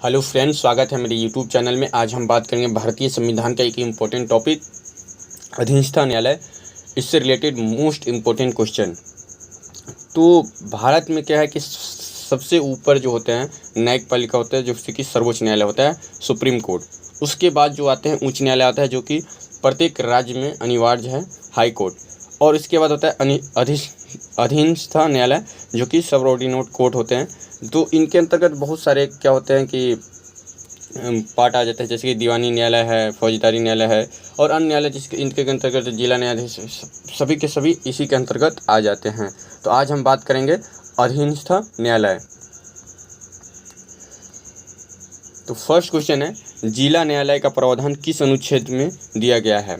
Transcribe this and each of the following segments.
Hello friends, स्वागत है मेरे यूट्यूब चैनल में। आज हम बात करेंगे भारतीय संविधान का एक इम्पोर्टेंट टॉपिक, अधीनस्थ न्यायालय। इससे रिलेटेड मोस्ट इम्पोर्टेंट क्वेश्चन। तो भारत में क्या है कि सबसे ऊपर जो होते हैं न्यायपालिका होता है, जो कि सर्वोच्च न्यायालय होता है, सुप्रीम कोर्ट। उसके बाद जो आते हैं उच्च न्यायालय आता है, जो कि प्रत्येक राज्य में अनिवार्य है, हाई कोर्ट। और इसके बाद होता है अधीनस्थ न्यायालय, जो कि सबऑर्डिनेट कोर्ट होते हैं। तो इनके अंतर्गत बहुत सारे क्या होते हैं कि पार्ट आ जाते हैं, जैसे कि दीवानी न्यायालय है, फौजदारी न्यायालय है और अन्य न्यायालय जिसके इनके अंतर्गत जिला न्यायाधीश, सभी के सभी इसी के अंतर्गत आ जाते हैं। तो आज हम बात करेंगे अधीनस्थ न्यायालय। तो फर्स्ट क्वेश्चन है, जिला न्यायालय का प्रावधान किस अनुच्छेद में दिया गया है?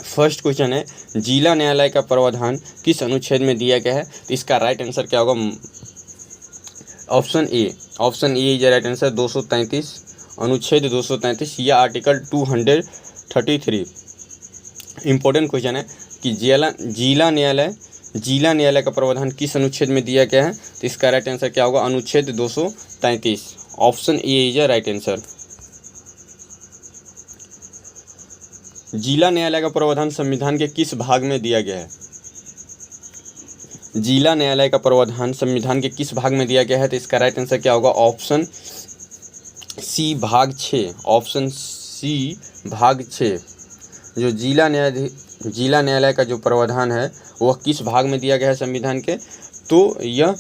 फर्स्ट क्वेश्चन है, जिला न्यायालय का प्रावधान किस अनुच्छेद में दिया गया है? तो इसका राइट आंसर क्या होगा? Option A is right answer. 233 अनुच्छेद 233 या आर्टिकल 233। इम्पोर्टेंट क्वेश्चन है कि जिला न्यायालय का प्रावधान किस अनुच्छेद में दिया गया है? तो इसका राइट आंसर क्या होगा? अनुच्छेद 233। Option A is right answer. जिला न्यायालय का प्रावधान संविधान के किस भाग में दिया गया है? जिला न्यायालय का प्रावधान संविधान के किस भाग में दिया गया है? तो इसका राइट आंसर क्या होगा? ऑप्शन सी भाग 6। ऑप्शन सी भाग 6। जो जिला न्यायालय का जो प्रावधान है वह किस भाग में दिया गया है संविधान के? तो यह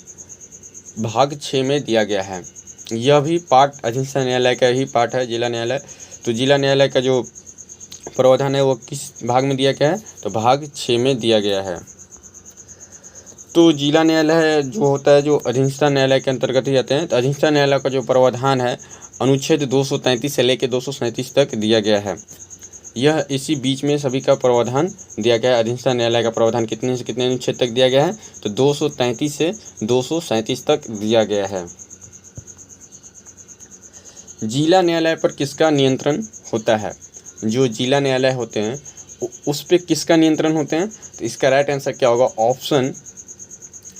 भाग 6 में दिया गया है। यह भी पार्ट अधीनस्थ न्यायालय का ही पार्ट है, जिला न्यायालय। तो जिला न्यायालय का जो प्रावधान है वो किस भाग में दिया गया है? तो भाग 6 में दिया गया है। तो जिला न्यायालय जो होता है, जो अधीनस्थ न्यायालय के अंतर्गत ही आते हैं। तो अधीनस्थ न्यायालय का जो प्रावधान है अनुच्छेद 233 से लेकर 237 तक दिया गया है। यह इसी बीच में सभी का प्रावधान दिया गया है। अधीनस्थ न्यायालय का प्रावधान कितने से कितने अनुच्छेद तक दिया गया है? तो 233 से 237 तक दिया गया है। जिला न्यायालय पर किसका नियंत्रण होता है? जो जिला न्यायालय होते हैं उस पर किसका नियंत्रण होते हैं? तो इसका राइट आंसर क्या होगा?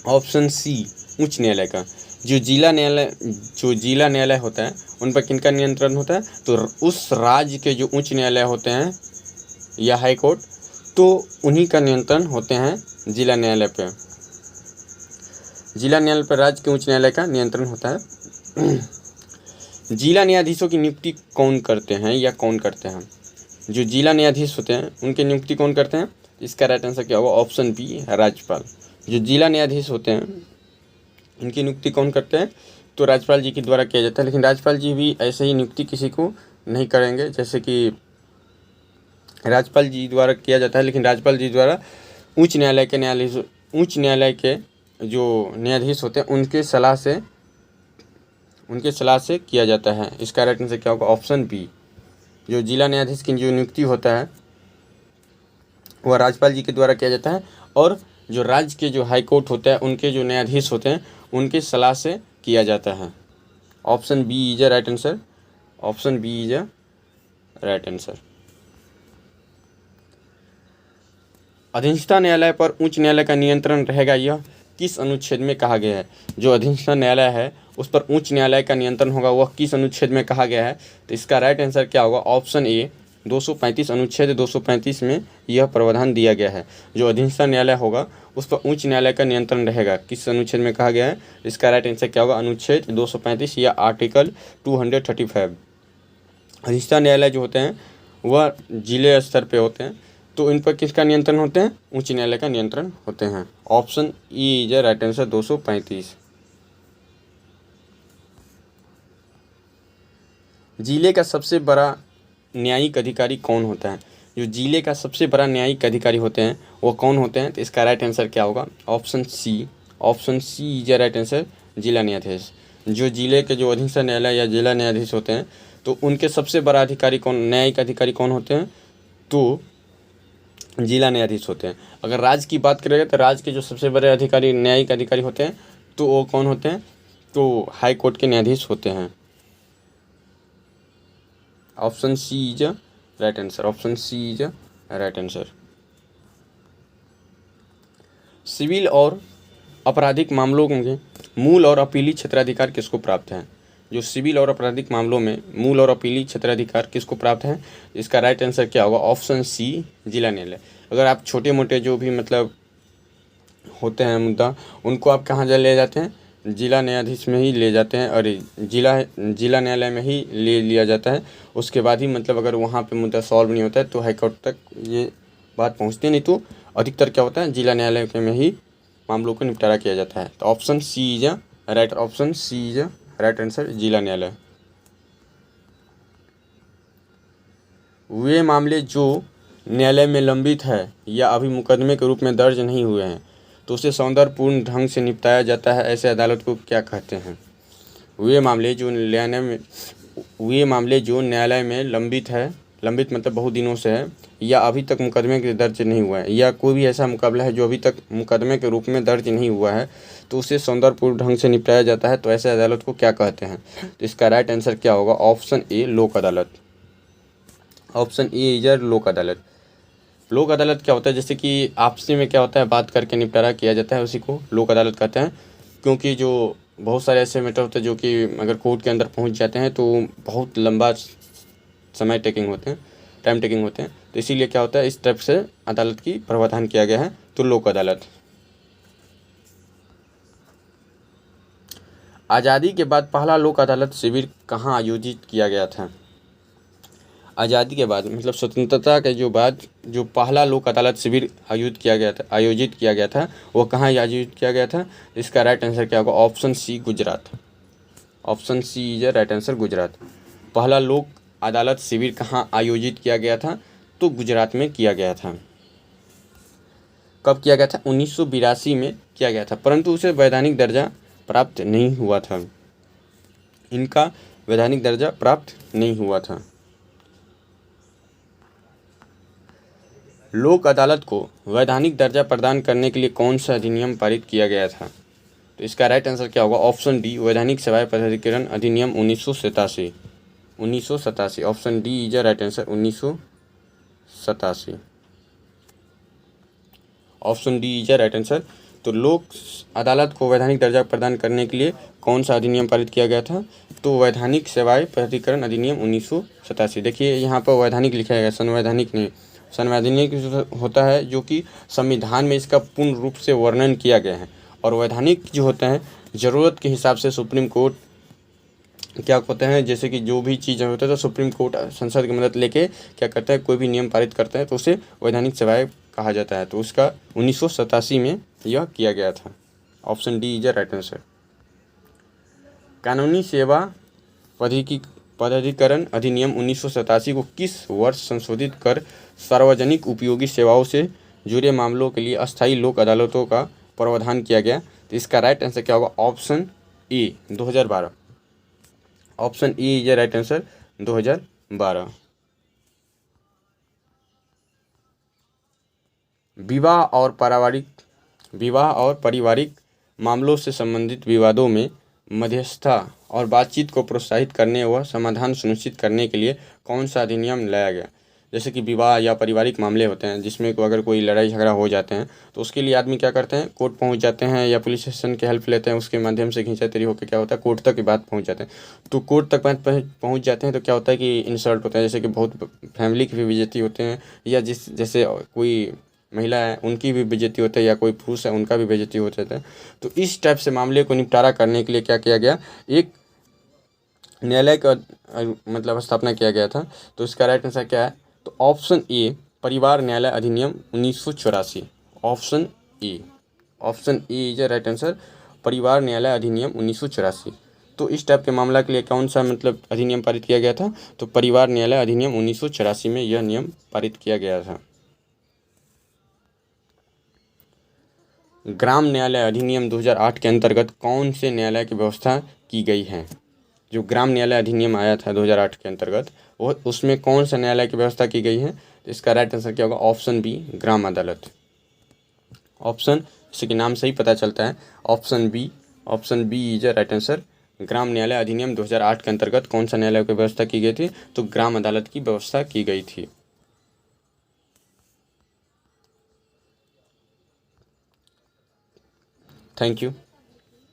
ऑप्शन सी उच्च न्यायालय का। जो जिला न्यायालय होता है उन पर किनका नियंत्रण होता है? तो उस राज्य के जो उच्च न्यायालय होते हैं या हाई कोर्ट, तो उन्हीं का नियंत्रण होते हैं जिला न्यायालय पे। जिला न्यायालय पर राज्य के उच्च न्यायालय का नियंत्रण होता है। जिला न्यायाधीशों की नियुक्ति कौन करते हैं या कौन करते हैं? जो जिला न्यायाधीश होते हैं उनकी नियुक्ति कौन करते हैं? इसका राइट आंसर क्या होगा? ऑप्शन बी राज्यपाल। जो जिला न्यायाधीश होते हैं इनकी नियुक्ति कौन करते हैं? तो राज्यपाल जी के द्वारा किया जाता है। लेकिन राज्यपाल जी भी ऐसे ही नियुक्ति किसी को नहीं करेंगे जैसे कि राज्यपाल जी द्वारा किया जाता है, लेकिन राज्यपाल जी द्वारा उच्च न्यायालय के जो न्यायाधीश होते हैं उनके सलाह से किया जाता है। इसका राइट आंसर क्या होगा? Option B. जो जिला न्यायाधीश की जो नियुक्ति होता है वह राज्यपाल जी के द्वारा किया जाता है, और जो राज्य के जो हाई कोर्ट होता है उनके जो न्यायाधीश होते हैं उनके सलाह से किया जाता है। Option B is a right answer. Option B is a right answer. अधीनस्थ न्यायालय पर उच्च न्यायालय का नियंत्रण रहेगा, यह किस अनुच्छेद में कहा गया है? जो अधीनस्थ न्यायालय है उस पर उच्च न्यायालय का नियंत्रण होगा, वह किस अनुच्छेद में कहा गया है? तो इसका राइट आंसर क्या होगा? Option A 235। अनुच्छेद 235 में यह प्रावधान दिया गया है। जो अधीनस्थ न्यायालय होगा उस पर उच्च न्यायालय का नियंत्रण रहेगा, किस अनुच्छेद में कहा गया है? इसका राइट आंसर क्या होगा? अनुच्छेद 235 या आर्टिकल 235। अधीनस्थ न्यायालय जो होते हैं वह जिले स्तर पे होते हैं, तो इन पर किसका नियंत्रण होते हैं? उच्च न्यायालय का नियंत्रण होते हैं। Option E is right answer 235। जिले का सबसे बड़ा न्यायिक अधिकारी कौन होता है? जो जिले का सबसे बड़ा न्यायिक अधिकारी होते हैं वो कौन होते हैं? तो इसका राइट आंसर क्या होगा? Option C is right answer, जिला न्यायाधीश। जो जिले के जो अधीनस्थ न्यायालय या जिला न्यायाधीश होते हैं तो उनके सबसे बड़ा अधिकारी न्यायिक अधिकारी कौन होते हैं? तो जिला न्यायाधीश होते हैं। अगर राज्य की बात करेंगे तो राज्य के जो सबसे बड़े अधिकारी न्यायिक अधिकारी होते हैं तो वो कौन होते हैं? तो हाई कोर्ट के न्यायाधीश होते हैं। Option C is right answer. Option C is right answer. Civil और आपराधिक मामलों में मूल और अपीली क्षेत्राधिकार किसको प्राप्त है? जो सिविल और आपराधिक मामलों में मूल और अपीली क्षेत्राधिकार किसको प्राप्त है? इसका राइट आंसर क्या होगा? ऑप्शन सी, जिला न्यायालय। अगर आप छोटे मोटे जो भी मतलब होते हैं मुद्दा, उनको आप कहाँ ले जाते हैं? जिला न्यायाधीश में ही ले जाते हैं, और जिला न्यायालय में ही ले लिया जाता है। उसके बाद ही मतलब अगर वहाँ पे मुद्दा सॉल्व नहीं होता है तो हाईकोर्ट तक ये बात पहुँचती नहीं, तो अधिकतर क्या होता है, जिला न्यायालय में ही मामलों को निपटारा किया जाता है। तो option C is right, option C is right answer, जिला न्यायालय। वे मामले जो न्यायालय में लंबित है या अभी मुकदमे के रूप में दर्ज नहीं हुए हैं तो उसे सौंदर्यपूर्ण ढंग से निपटाया जाता है, ऐसे अदालत को क्या कहते हैं? वे मामले जो न्यायालय में लंबित है, लंबित मतलब बहुत दिनों से है, या अभी तक मुकदमे के दर्ज नहीं हुआ है, या कोई भी ऐसा मुकाबला है जो अभी तक मुकदमे के रूप में दर्ज नहीं हुआ है तो उसे सौंदर्यपूर्ण ढंग से निपटाया जाता है, तो ऐसे अदालत को क्या कहते हैं? तो इसका राइट आंसर क्या होगा? ऑप्शन ए, लोक अदालत। ऑप्शन ए इज लोक अदालत। लोक अदालत क्या होता है? जैसे कि आपसी में क्या होता है, बात करके निपटारा किया जाता है, उसी को लोक अदालत कहते हैं। क्योंकि जो बहुत सारे ऐसे मैटर होते हैं जो कि अगर कोर्ट के अंदर पहुंच जाते हैं तो बहुत लंबा समय टेकिंग होते हैं, टाइम टेकिंग होते हैं, तो इसीलिए क्या होता है, इस टाइप से अदालत की प्रावधान किया गया है, तो लोक अदालत। आज़ादी के बाद पहला लोक अदालत शिविर कहाँ आयोजित किया गया था? आज़ादी के बाद मतलब स्वतंत्रता के जो बाद जो पहला लोक अदालत शिविर आयोजित किया गया था वो कहाँ आयोजित किया गया था? इसका राइट आंसर क्या होगा? Option C, Gujarat. Option C is right answer, Gujarat. पहला लोक अदालत शिविर कहाँ आयोजित किया गया था? तो गुजरात में किया गया था। कब किया गया था? 1982 में किया गया था, परंतु उसे वैधानिक दर्जा प्राप्त नहीं हुआ था। इनका वैधानिक दर्जा प्राप्त नहीं हुआ था। लोक अदालत को वैधानिक दर्जा प्रदान करने के लिए कौन सा अधिनियम पारित किया गया था? तो इसका राइट आंसर क्या होगा? ऑप्शन डी, वैधानिक सेवाएं प्राधिकरण अधिनियम 1987। 1987, option D is right answer, 1987। Option D is right answer. तो लोक अदालत को वैधानिक दर्जा प्रदान करने के लिए कौन सा अधिनियम पारित किया गया था? तो वैधानिक सेवाएं प्राधिकरण अधिनियम 1987। देखिए यहाँ पर वैधानिक लिखा गया, संवैधानिक नहीं। संवैधानिक होता है जो कि संविधान में इसका पूर्ण रूप से वर्णन किया गया है, और वैधानिक जो होते हैं ज़रूरत के हिसाब से सुप्रीम कोर्ट क्या होते हैं, जैसे कि जो भी चीज़ें होते हैं तो सुप्रीम कोर्ट संसद की मदद लेके क्या करता है, कोई भी नियम पारित करता है तो उसे वैधानिक सेवाएं कहा जाता है। तो उसका 1987 में यह किया गया था। Option D is right answer. कानूनी सेवा पदाधिकरण अधिनियम 1987 को किस वर्ष संशोधित कर सार्वजनिक उपयोगी सेवाओं से जुड़े मामलों के लिए अस्थायी लोक अदालतों का प्रावधान किया गया? तो इसका राइट आंसर क्या होगा? Option A, 2012। Option A is right answer, 2012। विवाह और पारिवारिक मामलों से संबंधित विवादों में मध्यस्थता और बातचीत को प्रोत्साहित करने व समाधान सुनिश्चित करने के लिए कौन सा अधिनियम लाया गया? जैसे कि विवाह या पारिवारिक मामले होते हैं जिसमें अगर कोई लड़ाई झगड़ा हो जाते हैं तो उसके लिए आदमी क्या करते हैं, कोर्ट पहुंच जाते हैं या पुलिस स्टेशन की हेल्प लेते हैं, उसके माध्यम से खींचातानी होकर क्या होता है, कोर्ट तक की बात पहुंच जाते हैं। तो कोर्ट तक बात पहुंच जाते हैं तो क्या होता है कि इंसल्ट होता है, जैसे कि बहुत फैमिली की भी बेइज्जती होते हैं, या जैसे कोई महिला है उनकी भी बेइज्जती होती है, या कोई पुरुष है उनका भी बेइज्जती हो जाता है। तो इस टाइप से मामले को निपटारा करने के लिए क्या किया गया, एक न्यायालय का मतलब स्थापना किया गया था। तो इसका राइट आंसर क्या है? तो ऑप्शन ए, परिवार न्यायालय अधिनियम 1984। Option A, option A is right answer, परिवार न्यायालय अधिनियम 1984। तो इस टाइप के मामला के लिए कौन सा मतलब अधिनियम पारित किया गया था? तो परिवार न्यायालय अधिनियम 1984 में यह नियम पारित किया गया था। ग्राम न्यायालय अधिनियम 2008 के अंतर्गत कौन से न्यायालय की व्यवस्था की गई है? जो ग्राम न्यायालय अधिनियम आया था 2008 के अंतर्गत, वो उसमें कौन सा न्यायालय की व्यवस्था की गई है? इसका राइट आंसर क्या होगा? ऑप्शन बी, ग्राम अदालत। ऑप्शन जैसे कि नाम से ही पता चलता है, option B is right answer. ग्राम न्यायालय अधिनियम 2008 के अंतर्गत कौन सा न्यायालय की व्यवस्था की गई थी? तो ग्राम अदालत की व्यवस्था की गई थी। थैंक यू,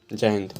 जय हिंद।